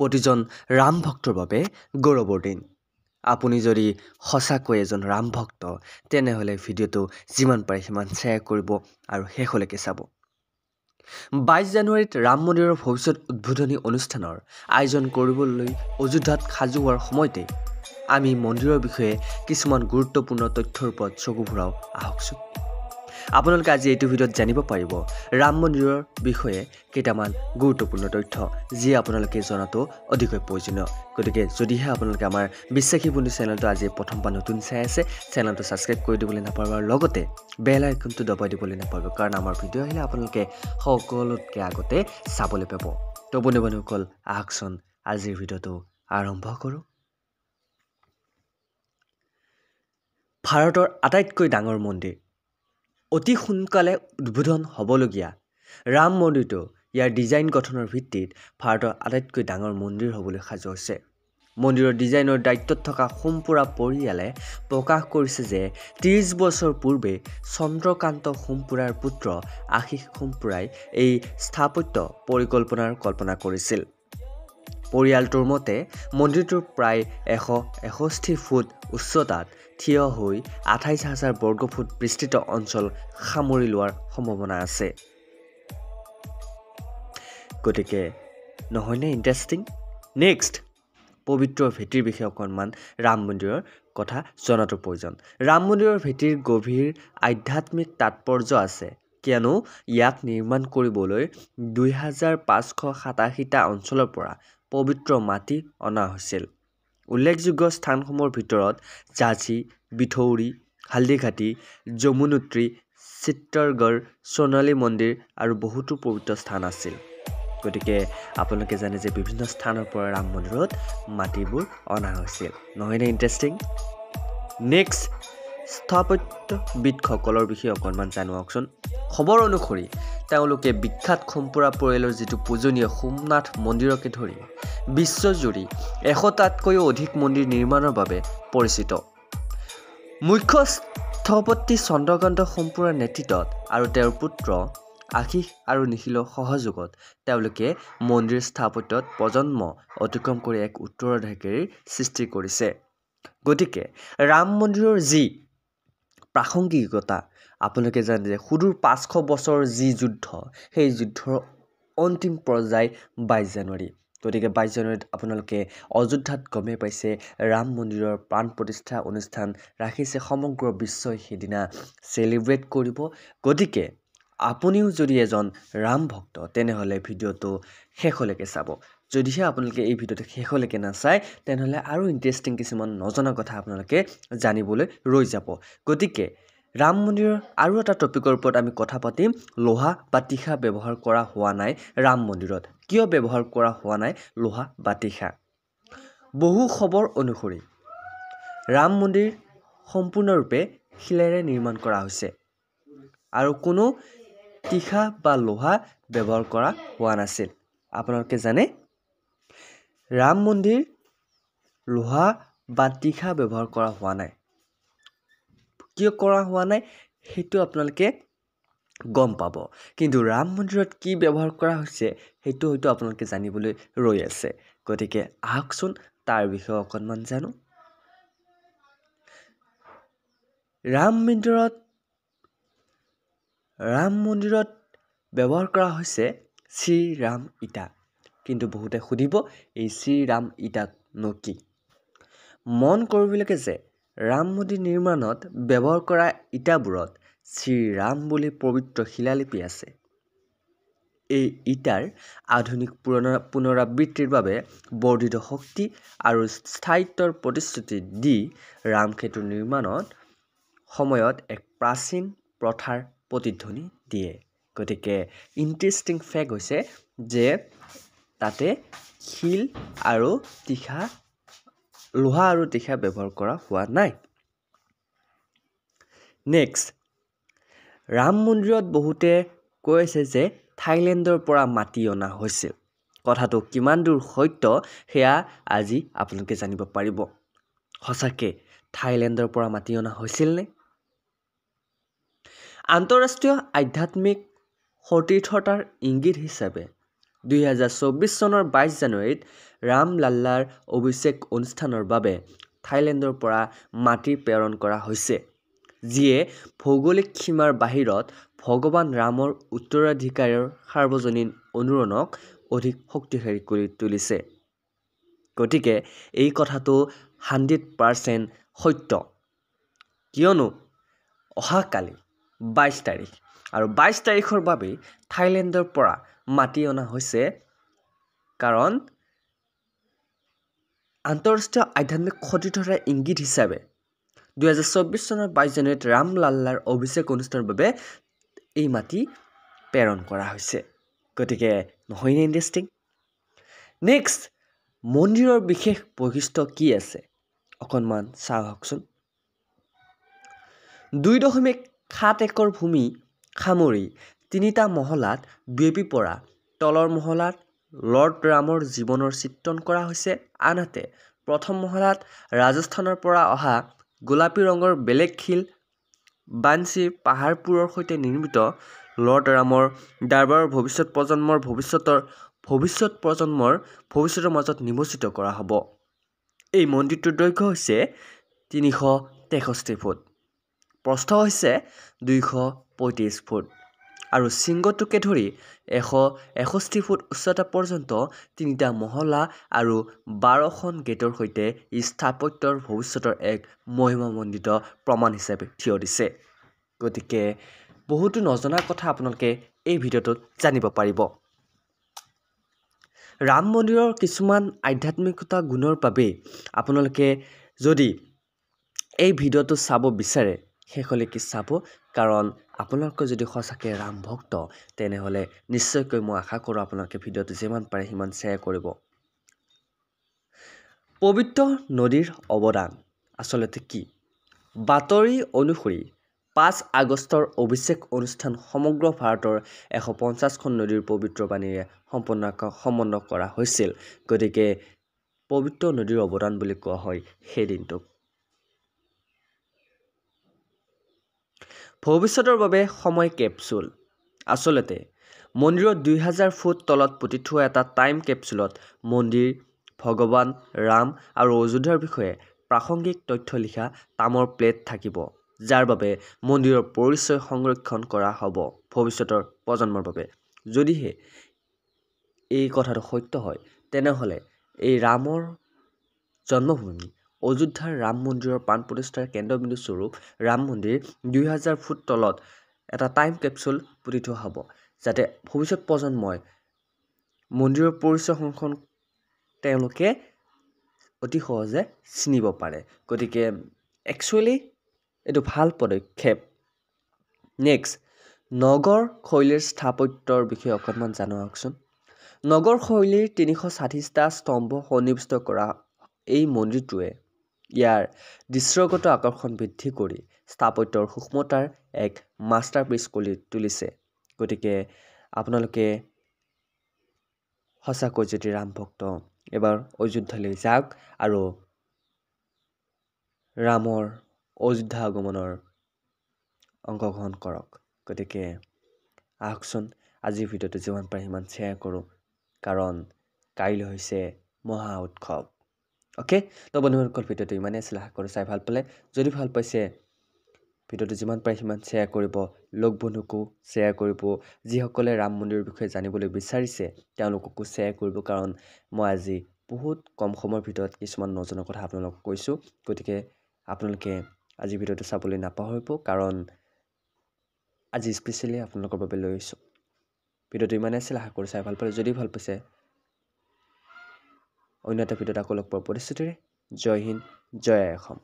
প্ৰতিজন ৰাম ভক্তৰ বাবে গৌৰৱৰ দিন। আপুনি যদি সঁচাকৈ এজন ৰাম ভক্ত তেনেহ'লে ভিডিঅ'টো যিমান পাৰে সিমান শ্বেয়াৰ কৰিব আৰু শেষলৈকে চাব। 22 জানুৱাৰীত ৰাম মন্দিৰৰ ভৱিষ্যত উদ্বোধনী অনুষ্ঠানৰ আয়োজন কৰিবলৈ অযোধ্যাত সাজু হোৱাৰ সময়তে আমি মন্দিৰৰ বিষয়ে কিছুমান গুৰুত্বপূৰ্ণ তথ্যৰ ওপৰত চকু ফুৰাওঁ আহকচোন। আপোনালোকে আজি এইটো ভিডিঅ'ত জানিব পাৰিব ৰাম মন্দিৰৰ বিষয়ে কেইটামান গুৰুত্বপূৰ্ণ তথ্য যি আপোনালোকে জনাটো অধিকৈ প্ৰয়োজনীয়। গতিকে যদিহে আপোনালোকে আমাৰ বিশ্বাসী বন্ধু চেনেলটো আজি প্ৰথমবাৰ নতুন চাই আছে, চেনেলটো ছাবস্ক্ৰাইব কৰি দিবলৈ নাপাব আৰু লগতে বেল আইকনটো দবাই দিবলৈ নাপাব, কাৰণ আমাৰ ভিডিঅ' আহিলে আপোনালোকে সকলোতকৈ আগতে চাবলৈ পাব। তো বন্ধুসকল আহকচোন আজিৰ ভিডিঅ'টো আৰম্ভ কৰোঁ। ভাৰতৰ আটাইতকৈ ডাঙৰ মন্দিৰ, অতি সোনকালে উদ্বোধন হ'বলগীয়া ৰাম মন্দিৰটো ইয়াৰ ডিজাইন গঠনৰ ভিত্তিত ভাৰতৰ আটাইতকৈ ডাঙৰ মন্দিৰ হ'বলৈ সাজু হৈছে। মন্দিৰৰ ডিজাইনৰ দায়িত্বত থকা সোমপুৰা পৰিয়ালে প্ৰকাশ কৰিছে যে 30 বছৰ পূৰ্বে চন্দ্ৰকান্ত সোমপুৰাৰ পুত্ৰ আশীষ সোমপুৰাই এই স্থাপত্য পৰিকল্পনাৰ কল্পনা কৰিছিল। পৰিয়ালটোৰ মতে মন্দিৰটোৰ প্ৰায় 161 ফুট উচ্চতাত থিয় হৈ 28,000 বৰ্গফুট বিস্তৃত অঞ্চল সামৰি লোৱাৰ সম্ভাৱনা আছে। গতিকে নহয়নে ইণ্টাৰেষ্টিং? নেক্সট, পবিত্ৰ ভেটিৰ বিষয়ে অকণমান ৰাম মন্দিৰৰ কথা জনাটো প্ৰয়োজন। ৰাম মন্দিৰৰ ভেটিৰ গভীৰ আধ্যাত্মিক তাৎপৰ্য আছে, কিয়নো ইয়াক নিৰ্মাণ কৰিবলৈ 2,587টা অঞ্চলৰ পৰা পবিত্ৰ মাটি অনা হৈছিল। উল্লেখযোগ্য স্থানসমূহৰ ভিতৰত ঝাঁচি, বিথৌৰী, হালদিঘাটি, যমুনোত্ৰী, চিত্তৰগড়, সোণালী মন্দিৰ আৰু বহুতো পবিত্ৰ স্থান আছিল। গতিকে আপোনালোকে জানে যে বিভিন্ন স্থানৰ পৰা ৰাম মন্দিৰত মাটিবোৰ অনা হৈছিল। নহয়নে ইণ্টাৰেষ্টিং? নেক্সট, স্থাপত্যবিদসকলৰ বিষয়ে অকণমান জানোৱাকচোন। খবৰ অনুসৰি তেওঁলোকে বিখ্যাত সোমপুৰা পৰিয়ালৰ যিটো পূজনীয় সোমনাথ মন্দিৰকে ধৰি বিশ্বজুৰি 100টাতকৈও অধিক মন্দিৰ নিৰ্মাণৰ বাবে পৰিচিত। মুখ্য স্থপতি চন্দ্ৰকান্ত সোমপুৰাৰ নেতৃত্বত আৰু তেওঁৰ পুত্ৰ আশীষ আৰু নিখিলৰ সহযোগত তেওঁলোকে মন্দিৰ স্থাপত্যত প্ৰজন্ম অতিক্ৰম কৰি এক উত্তৰাধিকাৰীৰ সৃষ্টি কৰিছে। গতিকে ৰাম মন্দিৰৰ যি প্ৰাসংগিকতা, আপোনালোকে জানে যে সুদূৰ 500 বছৰৰ যি যুদ্ধ, সেই যুদ্ধৰ অন্তিম পৰ্যায় 22 জানুৱাৰী। গতিকে 22 জানুৱাৰীত আপোনালোকে অযোধ্যাত গমেই পাইছে ৰাম মন্দিৰৰ প্ৰাণ প্ৰতিষ্ঠা অনুষ্ঠান ৰাখিছে। সমগ্ৰ বিশ্বই সেইদিনা চেলিব্ৰেট কৰিব। গতিকে আপুনিও যদি এজন ৰাম ভক্ত তেনেহ'লে ভিডিঅ'টো শেষলৈকে চাব। যদিহে আপোনালোকে এই ভিডিঅ'টো শেষলৈকে নাচায় তেনেহ'লে আৰু ইণ্টাৰেষ্টিং কিছুমান নজনা কথা আপোনালোকে জানিবলৈ ৰৈ যাব। গতিকে ৰাম মন্দিৰৰ আৰু এটা টপিকৰ ওপৰত আমি কথা পাতিম। লোহা বা তীখা ব্যৱহাৰ কৰা হোৱা নাই ৰাম মন্দিৰত। কিয় ব্যৱহাৰ কৰা হোৱা নাই লোহা বা তীখা? বহু খবৰ অনুসৰি ৰাম মন্দিৰ সম্পূৰ্ণৰূপে শিলেৰে নিৰ্মাণ কৰা হৈছে আৰু কোনো তীখা বা লোহা ব্যৱহাৰ কৰা হোৱা নাছিল। আপোনালোকে জানে ৰাম মন্দিৰ লোহা বা তীখা ব্যৱহাৰ কৰা হোৱা নাই। কিয় কৰা হোৱা নাই সেইটো আপোনালোকে গম পাব, কিন্তু ৰাম মন্দিৰত কি ব্যৱহাৰ কৰা হৈছে সেইটো হয়তো আপোনালোকে জানিবলৈ ৰৈ আছে। গতিকে আহকচোন তাৰ বিষয়ে অকণমান জানো। ৰাম মন্দিৰত ব্যৱহাৰ কৰা হৈছে শ্ৰীৰাম ইটা। কিন্তু বহুতে সুধিব এই শ্ৰীৰাম ইটানো কি? মন কৰিবলগীয়া যে ৰাম মন্দিৰ নিৰ্মাণত ব্যৱহাৰ কৰা ইটাবোৰত শ্ৰীৰাম বুলি পবিত্ৰ শিলালিপি আছে। এই ইটাৰ আধুনিক পুনৰাবৃত্তিৰ বাবে বৰ্ধিত শক্তি আৰু স্থায়িত্বৰ প্ৰতিশ্ৰুতি দি ৰাম সেতু নিৰ্মাণৰ সময়ত এক প্ৰাচীন প্ৰথাৰ প্ৰতিধ্বনি দিয়ে। গতিকে ইণ্টাৰেষ্টিং ফেক্ট হৈছে যে তাতে শিল আৰু তীখা, লোহা আৰু তীখা ব্যৱহাৰ কৰা হোৱা নাই। নেক্সট, ৰাম মন্দিৰত বহুতে কৈ আছে যে থাইলেণ্ডৰ পৰা মাটি অনা হৈছিল। কথাটো কিমান দূৰ সত্য সেয়া আজি আপোনালোকে জানিব পাৰিব। সঁচাকৈ থাইলেণ্ডৰ পৰা মাটি অনা হৈছিলনে? আন্তঃৰাষ্ট্ৰীয় আধ্যাত্মিক সতীৰ্থতাৰ ইংগিত হিচাপে 2024 চনৰ 22 জানুৱাৰীত ৰামলাল্লাৰ অভিষেক অনুষ্ঠানৰ বাবে থাইলেণ্ডৰ পৰা মাটি প্ৰেৰণ কৰা হৈছে, যিয়ে ভৌগোলিক সীমাৰ বাহিৰত ভগৱান ৰামৰ উত্তৰাধিকাৰৰ সাৰ্বজনীন অনুৰণক অধিক শক্তিশালী কৰি তুলিছে। গতিকে এই কথাটো 100% সত্য, কিয়নো অহাকালি 22 তাৰিখ আৰু 22 তাৰিখৰ বাবে থাইলেণ্ডৰ পৰা মাটি অনা হৈছে, কাৰণ আন্তঃৰাষ্ট্ৰীয় আধ্যাত্মিক সতীৰ্থতাৰ ইংগিত হিচাপে 2024 চনৰ 22 জানুৱাৰীত ৰামলাল্লাৰ অভিষেক অনুষ্ঠানৰ বাবে এই মাটি প্ৰেৰণ কৰা হৈছে। গতিকে নহয়নে ইণ্টাৰেষ্টিং? নেক্সট, মন্দিৰৰ বিশেষ বৈশিষ্ট্য কি আছে অকণমান চাওকচোন। 2.7 একৰ ভূমি সামৰি 3টা মহলাত বিয়পি পৰা তলৰ মহলাত লৰ্ড ৰামৰ জীৱনৰ চিত্ৰণ কৰা হৈছে। আনহাতে প্ৰথম মহলাত ৰাজস্থানৰ পৰা অহা গোলাপী ৰঙৰ বেলেগ শিল বাঞ্চীৰ পাহাৰবোৰৰ সৈতে নিৰ্মিত লৰ্ড ৰামৰ দৰবাৰৰ ভৱিষ্যত প্ৰজন্মৰ ভৱিষ্যতৰ মাজত নিমজ্জিত কৰা হ'ব। এই মন্দিৰটোৰ দৈৰ্ঘ্য হৈছে 363 ফুট, প্ৰস্থ হৈছে 235 ফুট আৰু শৃংগটোকে ধৰি 161 ফুট উচ্চতা পৰ্যন্ত 3টা মহলা আৰু 12খন গেটৰ সৈতে স্থাপত্যৰ ভৱিষ্যতৰ এক মহিমামণ্ডিত প্ৰমাণ হিচাপে থিয় দিছে। গতিকে বহুতো নজনা কথা আপোনালোকে এই ভিডিঅ'টোত জানিব পাৰিব। ৰাম মন্দিৰৰ কিছুমান আধ্যাত্মিকতা গুণৰ বাবে আপোনালোকে যদি এই ভিডিঅ'টো চাব বিচাৰে শেষলৈকে চাব, কাৰণ আপোনালোকে যদি সঁচাকৈ ৰাম ভক্ত তেনেহ'লে নিশ্চয়কৈ মই আশা কৰোঁ আপোনালোকে ভিডিঅ'টো যিমান পাৰে সিমান শ্বেয়াৰ কৰিব। পবিত্ৰ নদীৰ অৱদান আচলতে কি? বাতৰি অনুসৰি 5 আগষ্টৰ অভিষেক অনুষ্ঠান সমগ্ৰ ভাৰতৰ 150খন নদীৰ পবিত্ৰ পানীৰে সম্পন্ন কৰা হৈছিল। গতিকে পবিত্ৰ নদীৰ অৱদান বুলি কোৱা হয় সেই দিনটোক। ভৱিষ্যতৰ বাবে সময় কেপচুল। আচলতে মন্দিৰৰ 2000 ফুট তলত পুতি থোৱা এটা টাইম কেপচুলত মন্দিৰ, ভগৱান ৰাম আৰু অযোধ্যাৰ বিষয়ে প্ৰাসংগিক তথ্য লিখা তামৰ প্লেট থাকিব, যাৰ বাবে মন্দিৰৰ পৰিচয় সংৰক্ষণ কৰা হ'ব ভৱিষ্যতৰ প্ৰজন্মৰ বাবে। যদিহে এই কথাটো সত্য হয় তেনেহ'লে এই ৰামৰ জন্মভূমি অযোধ্যাৰ ৰাম মন্দিৰৰ প্ৰাণ প্ৰতিষ্ঠাৰ কেন্দ্ৰবিন্দু স্বৰূপ ৰাম মন্দিৰ 2000 ফুট তলত এটা টাইম কেপচুল পুতি থোৱা হ'ব, যাতে ভৱিষ্যত প্ৰজন্মই মন্দিৰৰ পৰিচয় সংৰক্ষণ তেওঁলোকে অতি সহজে চিনিব পাৰে। গতিকে একচুৱেলি এইটো ভাল পদক্ষেপ। নেক্সট, নগৰ শৈলীৰ স্থাপত্যৰ বিষয়ে অকণমান জানকচোন। নগৰ শৈলীৰ 360টা স্তম্ভ সন্নিৱিষ্ট কৰা এই মন্দিৰটোৱে ইয়াৰ দৃশ্যগত আকৰ্ষণ বৃদ্ধি কৰি স্থাপত্যৰ সূক্ষ্মতাৰ এক মাষ্টাৰপিচ কৰি তুলিছে। গতিকে আপোনালোকে সঁচাকৈ যদি ৰাম ভক্ত এবাৰ অযোধ্যালৈ যাওক আৰু ৰামৰ অযোধ্যা আগমনৰ অংশগ্ৰহণ কৰক। গতিকে আহকচোন আজিৰ ভিডিঅ'টো যিমান পাৰে সিমান শ্বেয়াৰ কৰোঁ, কাৰণ কাইলৈ হৈছে মহা উৎসৱ। অ'কে, তো বন্ধুসকল ভিডিঅ'টো ইমানেই আছিল, আশা কৰোঁ চাই ভাল পালে। যদি ভাল পাইছে ভিডিঅ'টো যিমান পাৰে সিমান শ্বেয়াৰ কৰিব, লগ বন্ধুকো শ্বেয়াৰ কৰিব। যিসকলে ৰাম মন্দিৰৰ বিষয়ে জানিবলৈ বিচাৰিছে তেওঁলোককো শ্বেয়াৰ কৰিব, কাৰণ মই আজি বহুত কম সময়ৰ ভিতৰত কিছুমান নজনা কথা আপোনালোকক কৈছোঁ। গতিকে আপোনালোকে আজি ভিডিঅ'টো চাবলৈ নাপাহৰিব, কাৰণ আজি স্পেচিয়েলি আপোনালোকৰ বাবে লৈ আহিছোঁ। ভিডিঅ'টো ইমানেই আছিল, আশা কৰোঁ চাই ভাল পালে। যদি ভাল পাইছে অন্য এটা ভিডিঅ'ত আকৌ লগ পোৱাৰ প্ৰতিশ্ৰুতিৰে। জয় হিন্দ, জয় অসম।